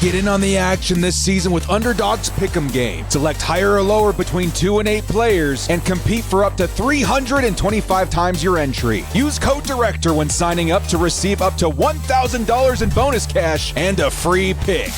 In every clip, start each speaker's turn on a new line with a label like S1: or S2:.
S1: Get in on the action this season with Underdog's Pick'em game. Select higher or lower between 2 and 8 players and compete for up to 325 times your entry. Use code DIRECTOR when signing up to receive up to $1,000 in bonus cash and a free pick.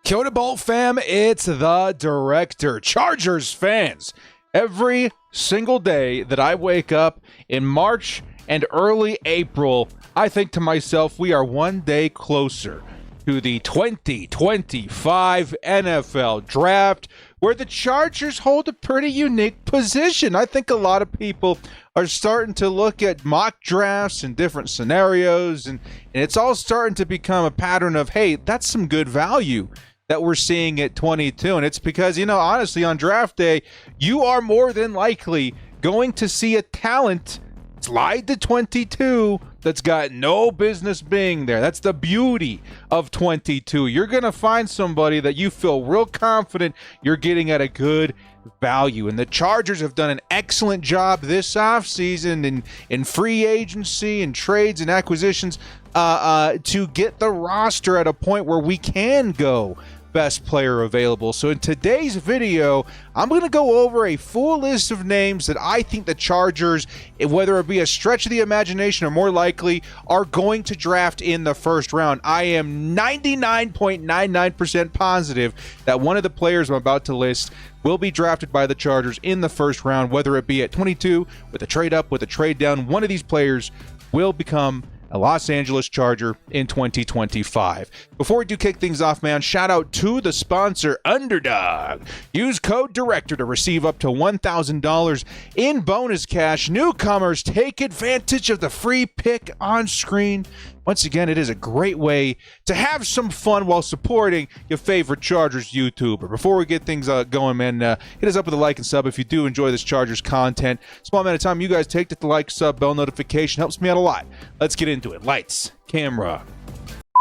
S1: Kyoto Bolt fam, it's the Director. Chargers fans, every single day that I wake up in March and early April, I think to myself, we are one day closer to the 2025 NFL Draft, where the Chargers hold a pretty unique position. I think a lot of people are starting to look at mock drafts and different scenarios, and it's all starting to become a pattern of, hey, that's some good value that we're seeing at 22. And it's because, honestly, on draft day, you are more than likely going to see a talent slide to 22 that's got no business being there. That's the beauty of 22. You're going to find somebody that you feel real confident you're getting at a good value. And the Chargers have done an excellent job this offseason in free agency and trades and acquisitions to get the roster at a point where we can go best player available. So in today's video, I'm going to go over a full list of names that I think the Chargers, whether it be a stretch of the imagination or more likely, are going to draft in the first round. I am 99.99% positive that one of the players I'm about to list will be drafted by the Chargers in the first round, whether it be at 22, with a trade up, with a trade down. One of these players will become a Los Angeles Charger in 2025. Before we do kick things off, man, shout out to the sponsor, Underdog. Use code DIRECTOR to receive up to $1,000 in bonus cash. Newcomers, take advantage of the free pick on screen. Once again, it is a great way to have some fun while supporting your favorite Chargers YouTuber. Before we get things going, man, hit us up with a like and sub if you do enjoy this Chargers content. Small amount of time you guys take to like, sub, bell notification. Helps me out a lot. Let's get into it. Lights, camera,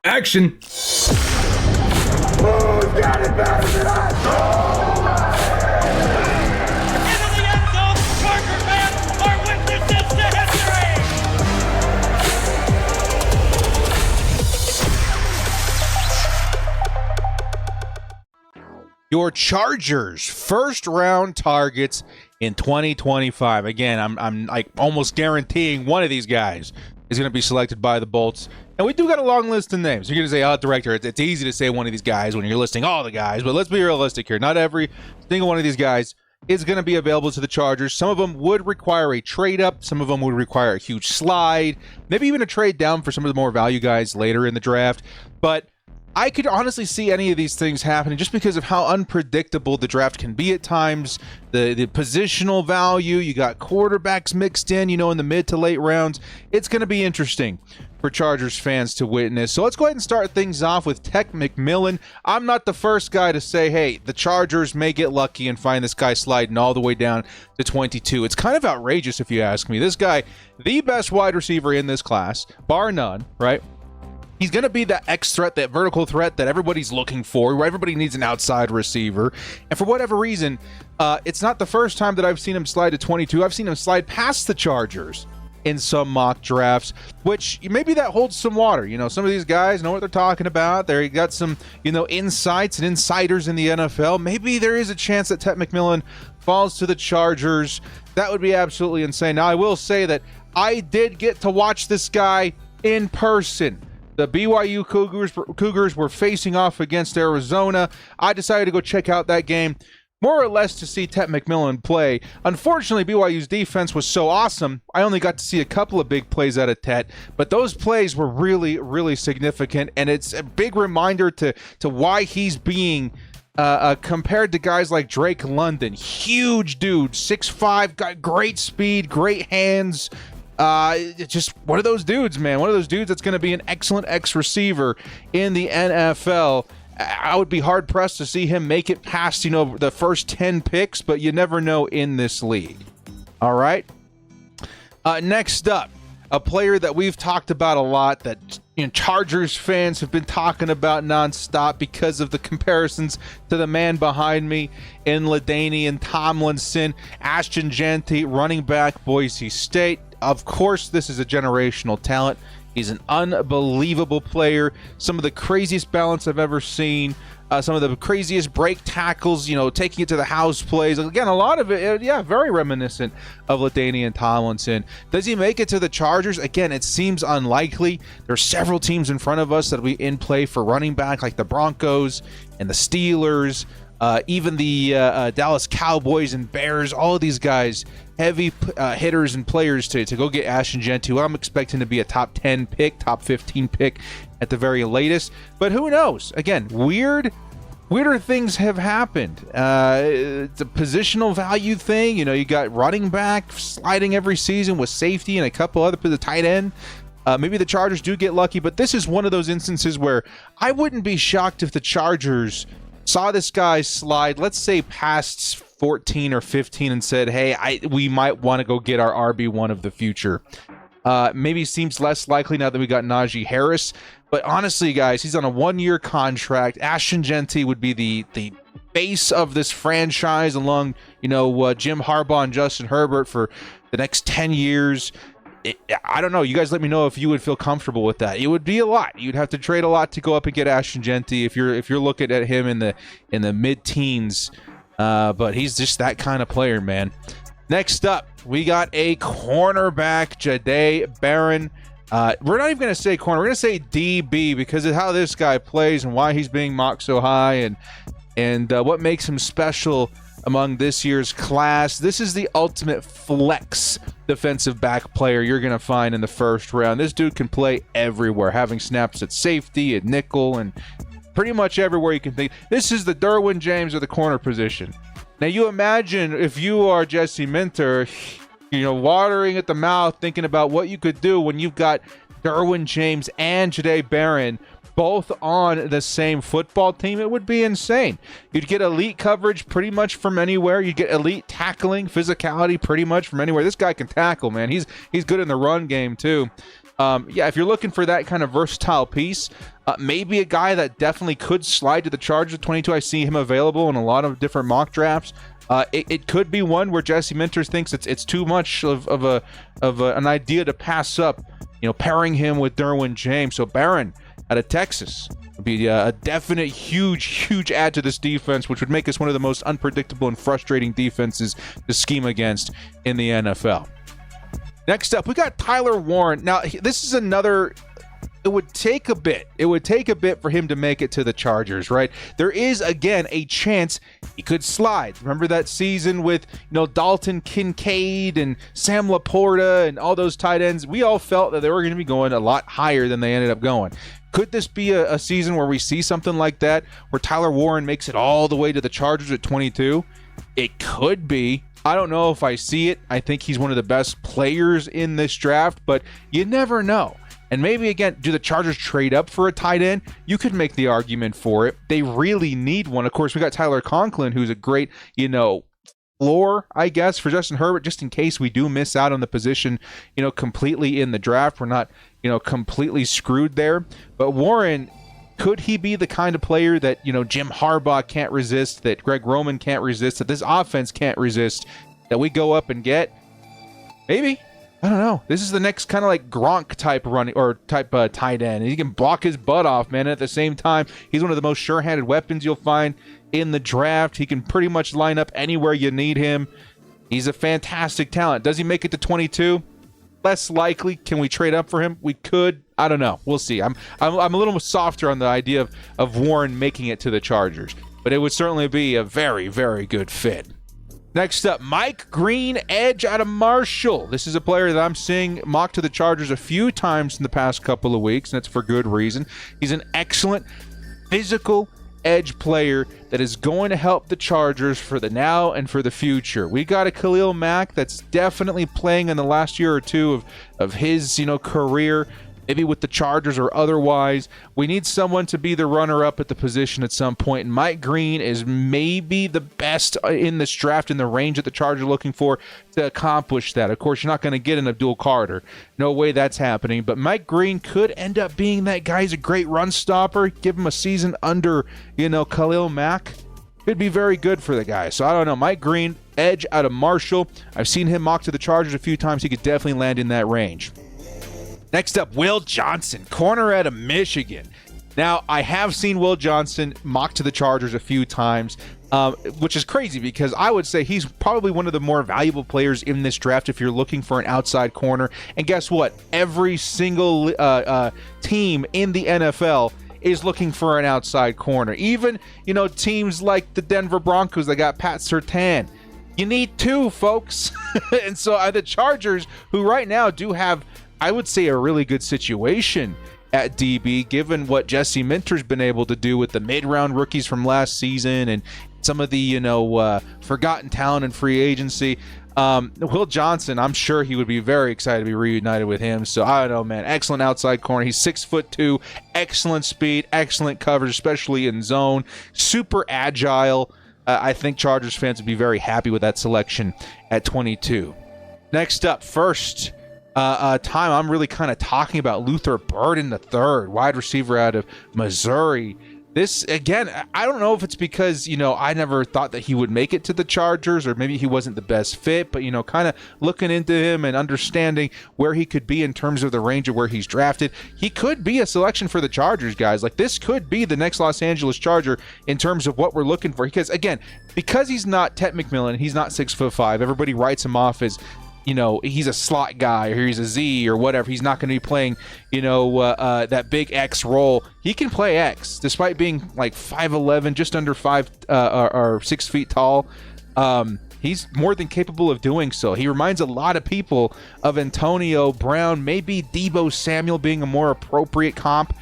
S1: action.
S2: Who's got it better than us?
S3: Into the end zone, Charger fans are witnesses to history!
S1: Your Chargers first round targets in 2025. Again, I'm like almost guaranteeing one of these guys is going to be selected by the Bolts. And we do got a long list of names. You're going to say, Director, it's easy to say one of these guys when you're listing all the guys, but let's be realistic here. Not every single one of these guys is going to be available to the Chargers. Some of them would require a trade up. Some of them would require a huge slide, maybe even a trade down for some of the more value guys later in the draft. But I could honestly see any of these things happening just because of how unpredictable the draft can be at times. The positional value, you got quarterbacks mixed in, in the mid to late rounds. It's going to be interesting for Chargers fans to witness. So let's go ahead and start things off with Tek McMillan. I'm not the first guy to say, hey, the Chargers may get lucky and find this guy sliding all the way down to 22. It's kind of outrageous if you ask me. This guy, the best wide receiver in this class, bar none, right? He's going to be that X threat, that vertical threat that everybody's looking for, where everybody needs an outside receiver. And for whatever reason, it's not the first time that I've seen him slide to 22. I've seen him slide past the Chargers in some mock drafts, which maybe that holds some water. Some of these guys know what they're talking about. They got some, insights and insiders in the NFL. Maybe there is a chance that Tek McMillan falls to the Chargers. That would be absolutely insane. Now, I will say that I did get to watch this guy in person. The BYU Cougars were facing off against Arizona. I decided to go check out that game, more or less to see Tek McMillan play. Unfortunately, BYU's defense was so awesome, I only got to see a couple of big plays out of Tet, but those plays were really, really significant, and it's a big reminder to why he's being compared to guys like Drake London. Huge dude, 6'5", got great speed, great hands. Just one of those dudes, man. One of those dudes that's going to be an excellent X-receiver in the NFL. I would be hard-pressed to see him make it past, the first 10 picks, but you never know in this league. All right? Next up, a player that we've talked about a lot that Chargers fans have been talking about nonstop because of the comparisons to the man behind me in LaDainian Tomlinson, Ashton Jeanty, running back, Boise State. Of course, this is a generational talent He's an unbelievable player. Some of the craziest balance I've ever seen. Some of the craziest break tackles, taking it to the house plays. Again, a lot of it, very reminiscent of LaDainian Tomlinson. Does he make it to the Chargers? Again, it seems unlikely. There's several teams in front of us that will be in play for running back, like the Broncos and the Steelers, even the Dallas Cowboys and Bears. All of these guys, heavy hitters and players to go get Ashton Jeanty, who I'm expecting to be a top 10 pick, top 15 pick at the very latest. But who knows? Again, weirder things have happened. It's a positional value thing. You got running back sliding every season with safety and a couple other, the tight end. Maybe the Chargers do get lucky, but this is one of those instances where I wouldn't be shocked if the Chargers saw this guy slide, let's say past 14 or 15, and said, hey, we might want to go get our RB1 of the future. Maybe seems less likely now that we got Najee Harris. But honestly, guys, he's on a 1-year contract. Ashton Jeanty would be the face of this franchise along, Jim Harbaugh and Justin Herbert for the next 10 years. I don't know. You guys let me know if you would feel comfortable with that. It would be a lot. You'd have to trade a lot to go up and get Ashton Jeanty if you're looking at him in the mid-teens. But he's just that kind of player, man. Next up, we got a cornerback, Jahdae Barron. We're not even going to say corner. We're going to say DB because of how this guy plays and why he's being mocked so high and what makes him special among this year's class. This is the ultimate flex defensive back player you're going to find in the first round. This dude can play everywhere, having snaps at safety, at nickel, and pretty much everywhere you can think. This is the Derwin James of the corner position. Now, you imagine if you are Jesse Minter, watering at the mouth, thinking about what you could do when you've got Derwin James and Jahdae Barron both on the same football team. It would be insane. You'd get elite coverage pretty much from anywhere. You'd get elite tackling, physicality pretty much from anywhere. This guy can tackle, man. He's good in the run game too. If you're looking for that kind of versatile piece, maybe a guy that definitely could slide to the Chargers at 22. I see him available in a lot of different mock drafts. It could be one where Jesse Minter thinks it's too much of an idea to pass up, pairing him with Derwin James. So Barron out of Texas would be a definite huge add to this defense, which would make us one of the most unpredictable and frustrating defenses to scheme against in the NFL. Next up, we got Tyler Warren. Now, this is another. It would take a bit. It would take a bit for him to make it to the Chargers, right? There is, again, a chance he could slide. Remember that season with, Dalton Kincaid and Sam Laporta and all those tight ends? We all felt that they were going to be going a lot higher than they ended up going. Could this be a season where we see something like that, where Tyler Warren makes it all the way to the Chargers at 22? It could be. I don't know if I see it. I think he's one of the best players in this draft, but you never know. And maybe, again, do the Chargers trade up for a tight end? You could make the argument for it. They really need one. Of course, we got Tyler Conklin, who's a great, floor, I guess, for Justin Herbert, just in case we do miss out on the position, completely in the draft. We're not, completely screwed there. But Warren, could he be the kind of player that, Jim Harbaugh can't resist, that Greg Roman can't resist, that this offense can't resist, that we go up and get? Maybe. I don't know. This is the next kind of like Gronk type running or type tight end. He can block his butt off, man. At the same time, he's one of the most sure-handed weapons you'll find in the draft. He can pretty much line up anywhere you need him. He's a fantastic talent. Does he make it to 22? Less likely. Can we trade up for him? We could. I don't know. We'll see. I'm a little softer on the idea of Warren making it to the Chargers, but it would certainly be a very, very good fit. Next up, Mike Green, edge out of Marshall. This is a player that I'm seeing mocked to the Chargers a few times in the past couple of weeks, and that's for good reason. He's an excellent physical edge player that is going to help the Chargers for the now and for the future. We got a Khalil Mack that's definitely playing in the last year or two of his, career, maybe with the Chargers or otherwise. We need someone to be the runner-up at the position at some point, and Mike Green is maybe the best in this draft in the range that the Chargers are looking for to accomplish that. Of course, you're not going to get an Abdul Carter. No way that's happening, but Mike Green could end up being that guy. He's a great run stopper. Give him a season under, Khalil Mack. Could be very good for the guy. So I don't know. Mike Green, edge out of Marshall. I've seen him mocked to the Chargers a few times. He could definitely land in that range. Next up, Will Johnson, corner out of Michigan. Now, I have seen Will Johnson mocked to the Chargers a few times, which is crazy because I would say he's probably one of the more valuable players in this draft if you're looking for an outside corner. And guess what? Every single team in the NFL is looking for an outside corner. Even, teams like the Denver Broncos that got Pat Surtain. You need two, folks. And so the Chargers, who right now do have, I would say, a really good situation at DB, given what Jesse Minter's been able to do with the mid-round rookies from last season and some of the, forgotten talent in free agency. Will Johnson, I'm sure he would be very excited to be reunited with him. So I don't know, man. Excellent outside corner. He's 6'2", excellent speed, excellent coverage, especially in zone. Super agile. I think Chargers fans would be very happy with that selection at 22. Next up, first time I'm really kind of talking about Luther Burden III, wide receiver out of Missouri. This, again, I don't know if it's because, I never thought that he would make it to the Chargers, or maybe he wasn't the best fit, but, kind of looking into him and understanding where he could be in terms of the range of where he's drafted, he could be a selection for the Chargers, guys. Like, this could be the next Los Angeles Charger in terms of what we're looking for. Because, again, because he's not Ted McMillan, he's not 6'5", everybody writes him off as, he's a slot guy or he's a Z or whatever. He's not going to be playing, that big X role. He can play X despite being like 5'11", just under 6 feet tall. He's more than capable of doing so. He reminds a lot of people of Antonio Brown, maybe Deebo Samuel being a more appropriate comp,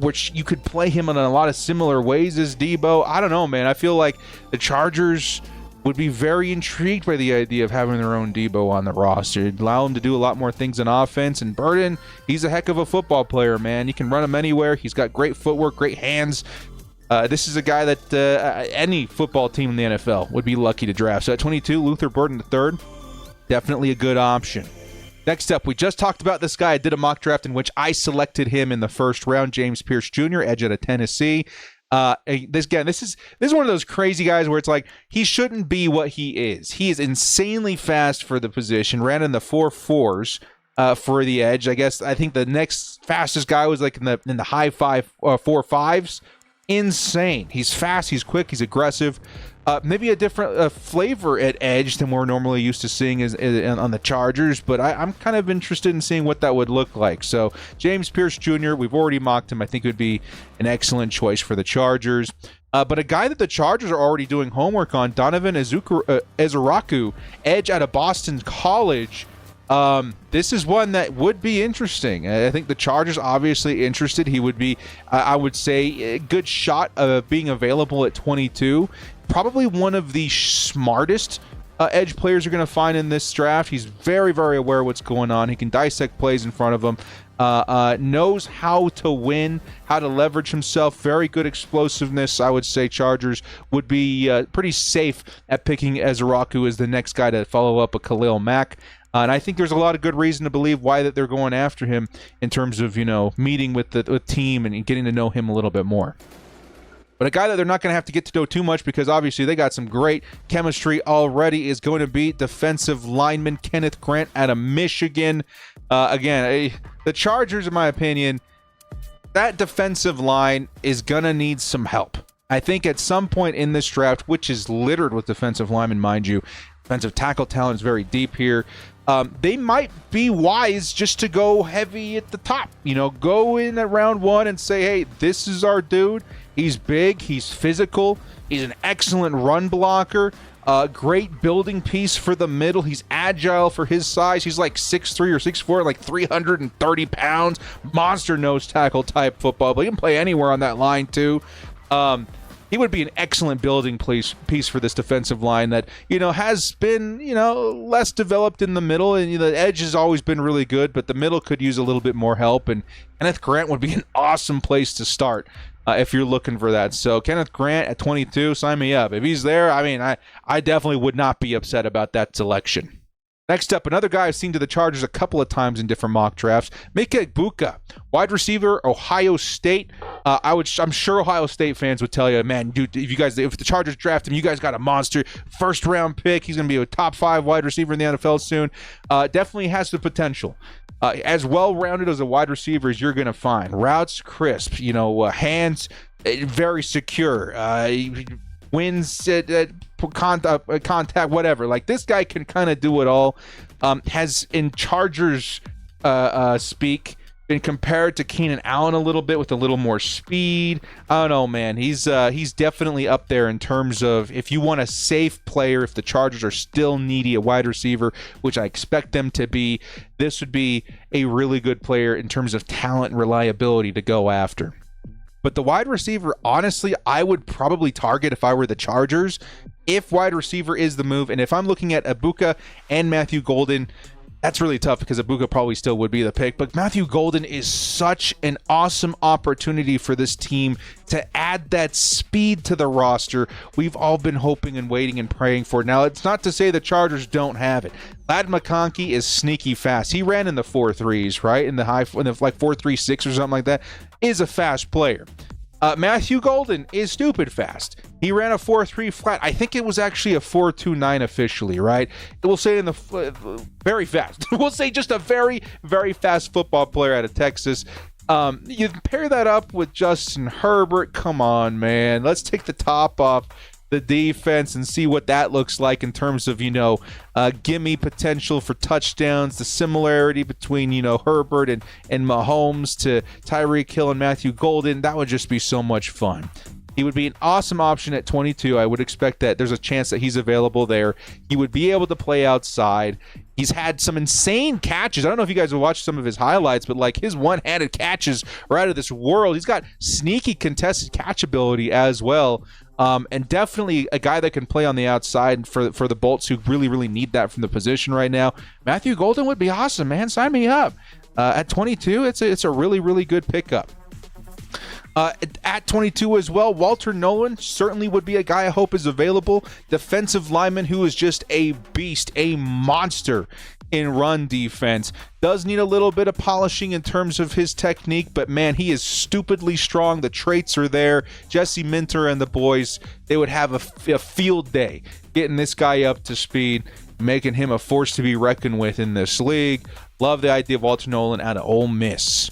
S1: which you could play him in a lot of similar ways as Deebo. I don't know, man. I feel like the Chargers would be very intrigued by the idea of having their own Deebo on the roster. It'd allow him to do a lot more things in offense. And Burden, he's a heck of a football player, man. You can run him anywhere. He's got great footwork, great hands. This is a guy that any football team in the NFL would be lucky to draft. So at 22, Luther Burden III, definitely a good option. Next up, we just talked about this guy. I did a mock draft in which I selected him in the first round, James Pierce Jr., edge out of Tennessee. This is one of those crazy guys where it's like he shouldn't be what he is. He is insanely fast for the position. Ran in the 4.4s for the edge. I think the next fastest guy was like in the high 4.5s. Insane. He's fast. He's quick. He's aggressive. Maybe a different flavor at edge than we're normally used to seeing on the Chargers, but I'm kind of interested in seeing what that would look like. So James Pierce Jr., we've already mocked him. I think it would be an excellent choice for the Chargers. But a guy that the Chargers are already doing homework on, Donovan Ezuraku, edge out of Boston College. This is one that would be interesting. I think the Chargers obviously interested. He would be, I would say, a good shot of being available at 22. Probably one of the smartest edge players you're going to find in this draft. He's very, very aware of what's going on. He can dissect plays in front of him. Knows how to win, how to leverage himself. Very good explosiveness. I would say Chargers would be pretty safe at picking Ezuraku as the next guy to follow up a Khalil Mack. And I think there's a lot of good reason to believe why that they're going after him in terms of, meeting with the team and getting to know him a little bit more. But a guy that they're not going to have to get to know too much because obviously they got some great chemistry already is going to be defensive lineman Kenneth Grant out of Michigan. The Chargers, in my opinion, that defensive line is going to need some help. I think at some point in this draft, which is littered with defensive linemen, mind you, defensive tackle talent is very deep here. They might be wise just to go heavy at the top. Go in at round one and say, hey, this is our dude. He's big. He's physical. He's an excellent run blocker. Great building piece for the middle. He's agile for his size. He's like 6'3" or 6'4", like 330 pounds. Monster nose tackle type football. But he can play anywhere on that line too. He would be an excellent building piece for this defensive line that, has been, less developed in the middle. And the edge has always been really good, but the middle could use a little bit more help. And Kenneth Grant would be an awesome place to start if you're looking for that. So Kenneth Grant at 22, sign me up. If he's there, I definitely would not be upset about that selection. Next up, another guy I've seen to the Chargers a couple of times in different mock drafts, Mika Egbuka, wide receiver, Ohio State. I'm sure Ohio State fans would tell you, man, dude, if the Chargers draft him, you guys got a monster first-round pick. He's going to be a top 5 wide receiver in the NFL soon. Definitely has the potential. As well-rounded as a wide receiver as you're going to find. Routes crisp, hands very secure. Wins contact, whatever. Like, this guy can kind of do it all. Has in Chargers speak been compared to Keenan Allen a little bit with a little more speed. I don't know, man. He's definitely up there in terms of if you want a safe player, if the Chargers are still needy a wide receiver, which I expect them to be, this would be a really good player in terms of talent and reliability to go after. But the wide receiver, honestly, I would probably target if I were the Chargers, if wide receiver is the move. And if I'm looking at Ibuka and Matthew Golden, that's really tough because Ibuka probably still would be the pick. But Matthew Golden is such an awesome opportunity for this team to add that speed to the roster we've all been hoping and waiting and praying for. Now, it's not to say the Chargers don't have it. Ladd McConkey is sneaky fast. He ran in the 4.3s, right? In the 4.36 or something like that. Is a fast player. Matthew Golden is stupid fast. He ran a 4.3 flat. I think it was actually a 4.29 officially, right? We'll say in the very fast. We'll say just a very, very fast football player out of Texas. You pair that up with Justin Herbert. Come on, man. Let's take the top off the defense and see what that looks like in terms of, gimme potential for touchdowns, the similarity between, Herbert and Mahomes to Tyreek Hill and Matthew Golden. That would just be so much fun. He would be an awesome option at 22. I would expect that there's a chance that he's available there. He would be able to play outside. He's had some insane catches. I don't know if you guys have watched some of his highlights, but like his one-handed catches are out of this world. He's got sneaky contested catch ability as well. And definitely a guy that can play on the outside for the Bolts who really, really need that from the position right now. Matthew Golden would be awesome, man. Sign me up. At 22, it's a really, really good pickup. At 22 as well, Walter Nolan certainly would be a guy I hope is available. Defensive lineman who is just a beast, a monster in run defense. Does need a little bit of polishing in terms of his technique, but man, he is stupidly strong. The traits are there. Jesse Minter and the boys, they would have a field day getting this guy up to speed, making him a force to be reckoned with in this league. Love the idea of Walter Nolan out of Ole Miss.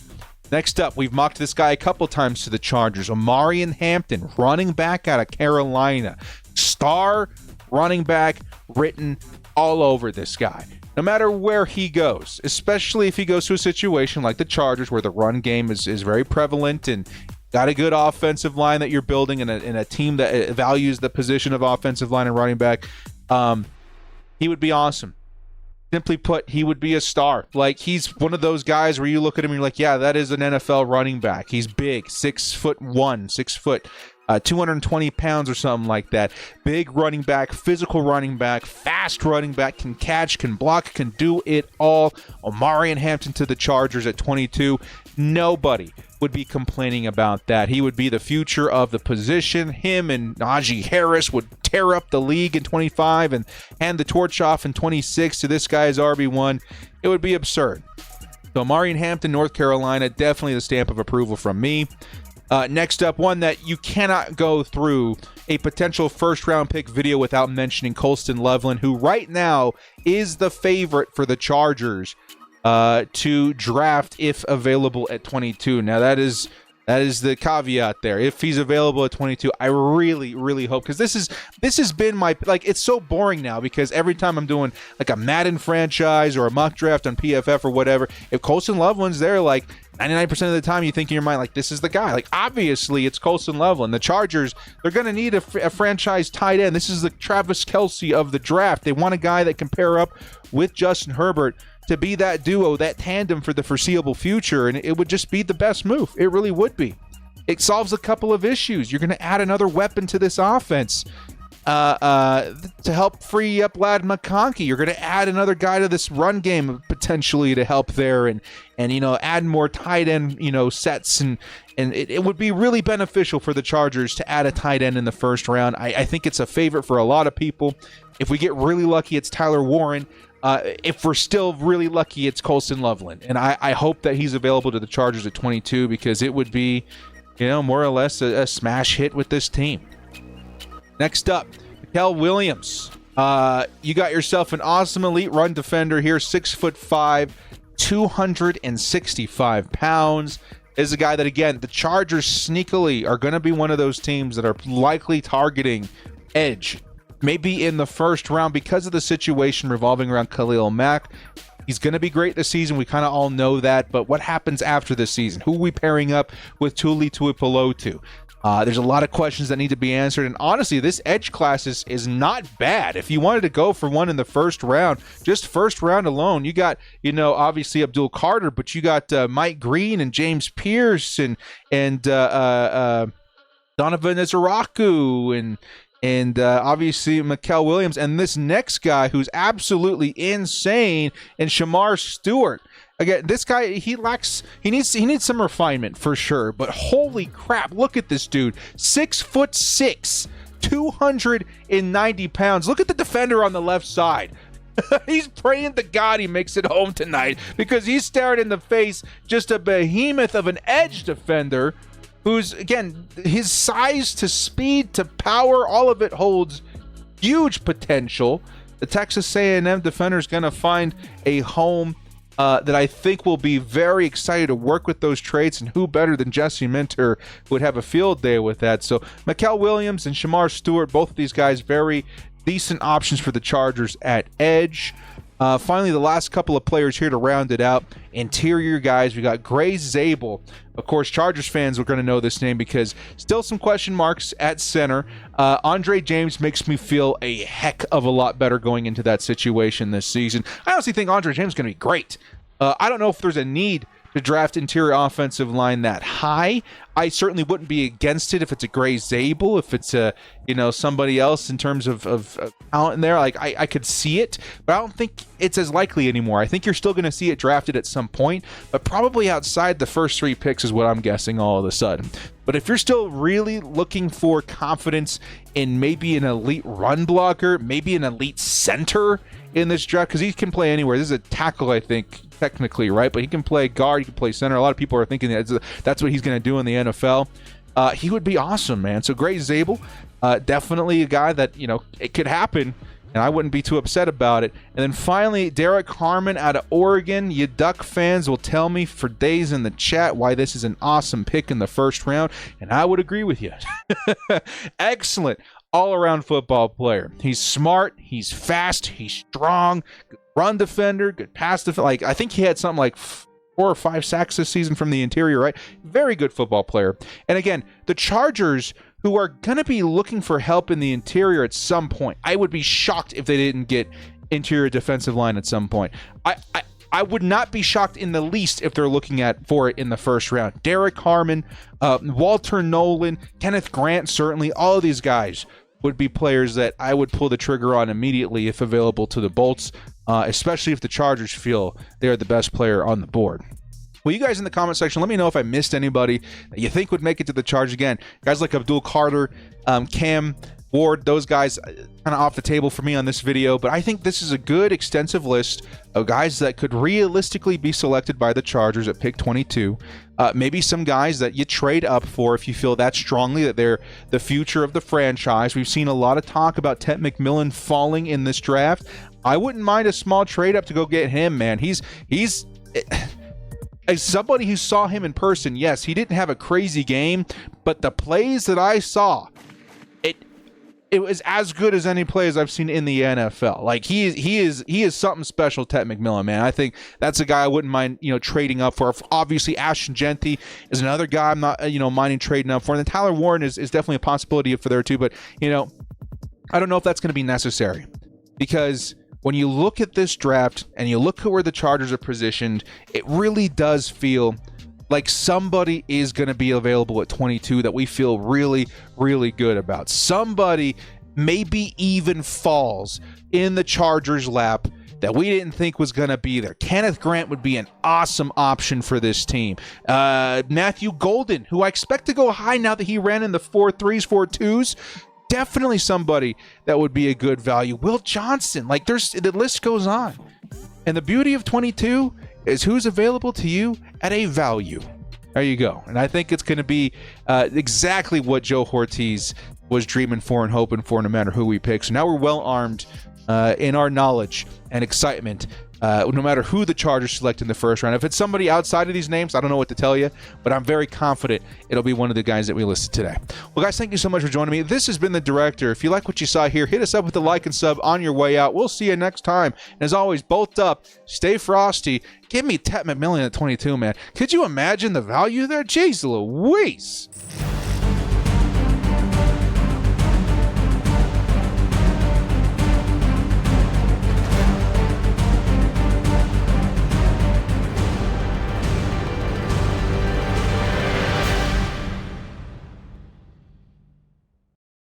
S1: Next up, we've mocked this guy a couple times to the Chargers. Omarion Hampton, running back out of Carolina. Star running back written all over this guy. No matter where he goes, especially if he goes to a situation like the Chargers where the run game is very prevalent and got a good offensive line that you're building and a team that values the position of offensive line and running back, he would be awesome. Simply put, he would be a star. Like, he's one of those guys where you look at him and you're like, yeah, that is an NFL running back. He's big, 6'1", 220 pounds or something like that. Big running back, physical running back, fast running back, can catch, can block, can do it all. Omarion Hampton to the Chargers at 22. Nobody would be complaining about that. He would be the future of the position. Him and Najee Harris would tear up the league in 25 and hand the torch off in 26 to this guy's RB1. It would be absurd. So Omarion Hampton, North Carolina, definitely the stamp of approval from me. Next up, one that you cannot go through a potential first-round pick video without mentioning Colston Loveland, who right now is the favorite for the Chargers to draft if available at 22. Now, that is the caveat there. If he's available at 22, I really, really hope, because this has been my, like, it's so boring now because every time I'm doing like a Madden franchise or a mock draft on PFF or whatever, if Colston Loveland's there, like 99% of the time you think in your mind, like, this is the guy. Like, obviously it's Colston Loveland. The Chargers, they're going to need a franchise tight end. This is the Travis Kelce of the draft. They want a guy that can pair up with Justin Herbert to be that duo, that tandem for the foreseeable future, and it would just be the best move. It really would be. It solves a couple of issues. You're going to add another weapon to this offense to help free up Ladd McConkey. You're going to add another guy to this run game potentially to help there, and add more tight end sets, and it would be really beneficial for the Chargers to add a tight end in the first round. I think it's a favorite for a lot of people. If we get really lucky, it's Tyler Warren. If we're still really lucky, it's Colston Loveland. And I hope that he's available to the Chargers at 22 because it would be more or less a smash hit with this team. Next up, Mikael Williams. You got yourself an awesome elite run defender here, 6'5", 265 pounds. Is a guy that, again, the Chargers sneakily are going to be one of those teams that are likely targeting edge, maybe in the first round because of the situation revolving around Khalil Mack. He's going to be great this season. We kind of all know that. But what happens after this season? Who are we pairing up with Tuli Tuipulotu? There's a lot of questions that need to be answered. And honestly, this edge class is not bad. If you wanted to go for one in the first round, just first round alone, you got, obviously Abdul Carter, but you got Mike Green and James Pierce and Donovan Izaraku and obviously Mikael Williams, and this next guy who's absolutely insane, and Shamar Stewart. Again, this guy, he needs some refinement for sure, but holy crap, look at this dude. 6'6", 290 pounds. Look at the defender on the left side. He's praying to God he makes it home tonight, because he's staring in the face just a behemoth of an edge defender who's, again, his size to speed to power, all of it holds huge potential. The Texas A&M defender is going to find a home that I think will be very excited to work with those traits, and who better than Jesse Minter would have a field day with that. So Mikael Williams and Shamar Stewart, both of these guys, very decent options for the Chargers at edge. Finally, the last couple of players here to round it out. Interior guys, we got Gray Zabel. Of course, Chargers fans are going to know this name because still some question marks at center. Andre James makes me feel a heck of a lot better going into that situation this season. I honestly think Andre James is going to be great. I don't know if there's a need to draft interior offensive line that high. I certainly wouldn't be against it if it's a Gray Zabel, if it's a somebody else in terms of talent in there. Like I could see it, but I don't think it's as likely anymore. I think you're still going to see it drafted at some point, but probably outside the first 3 picks is what I'm guessing all of a sudden. But if you're still really looking for confidence in maybe an elite run blocker, maybe an elite center in this draft, because he can play anywhere. This is a tackle, I think, technically, right? But he can play guard, he can play center. A lot of people are thinking that's what he's going to do in the NFL. He would be awesome, man. So Gray Zabel, definitely a guy that, it could happen, and I wouldn't be too upset about it. And then finally, Derek Harmon out of Oregon. You Duck fans will tell me for days in the chat why this is an awesome pick in the first round, and I would agree with you. Excellent all-around football player. He's smart, he's fast, he's strong, good run defender, good pass defender. Like, I think he had something like 4 or 5 sacks this season from the interior, right? Very good football player. And again, the Chargers, who are going to be looking for help in the interior at some point. I would be shocked if they didn't get interior defensive line at some point. I would not be shocked in the least if they're looking for it in the first round. Derek Harmon, Walter Nolan, Kenneth Grant, certainly, all of these guys would be players that I would pull the trigger on immediately if available to the Bolts, especially if the Chargers feel they're the best player on the board. Well, you guys in the comment section, let me know if I missed anybody that you think would make it to the Chargers. Again, guys like Abdul Carter, Cam Ward, those guys kind of off the table for me on this video, but I think this is a good extensive list of guys that could realistically be selected by the Chargers at pick 22. Maybe some guys that you trade up for if you feel that strongly that they're the future of the franchise. We've seen a lot of talk about Ted McMillan falling in this draft. I wouldn't mind a small trade up to go get him, man. He's as somebody who saw him in person, yes, he didn't have a crazy game, but the plays that I saw, it was as good as any plays I've seen in the NFL. Like he is something special, Ted McMillan, man. I think that's a guy I wouldn't mind, trading up for. Obviously, Ashton Genty is another guy I'm not, minding trading up for. And then Tyler Warren is definitely a possibility for there too. But, I don't know if that's going to be necessary, because when you look at this draft and you look at where the Chargers are positioned, it really does feel like somebody is going to be available at 22 that we feel really, really good about. Somebody maybe even falls in the Chargers' lap that we didn't think was going to be there. Kenneth Grant would be an awesome option for this team. Matthew Golden, who I expect to go high now that he ran in the 4.3s, 4.2s, definitely somebody that would be a good value. Will Johnson, the list goes on. And the beauty of 22 is who's available to you at a value. There you go. And I think it's going to be exactly what Joe Ortiz was dreaming for and hoping for, no matter who we pick. So now we're well armed in our knowledge and excitement, no matter who the Chargers select in the first round. If it's somebody outside of these names, I don't know what to tell you, but I'm very confident it'll be one of the guys that we listed today. Well, guys, thank you so much for joining me. This has been The Director. If you like what you saw here, hit us up with a like and sub on your way out. We'll see you next time. And as always, bolt up, stay frosty. Give me Tet McMillan at 22, man. Could you imagine the value there? Jeez Louise.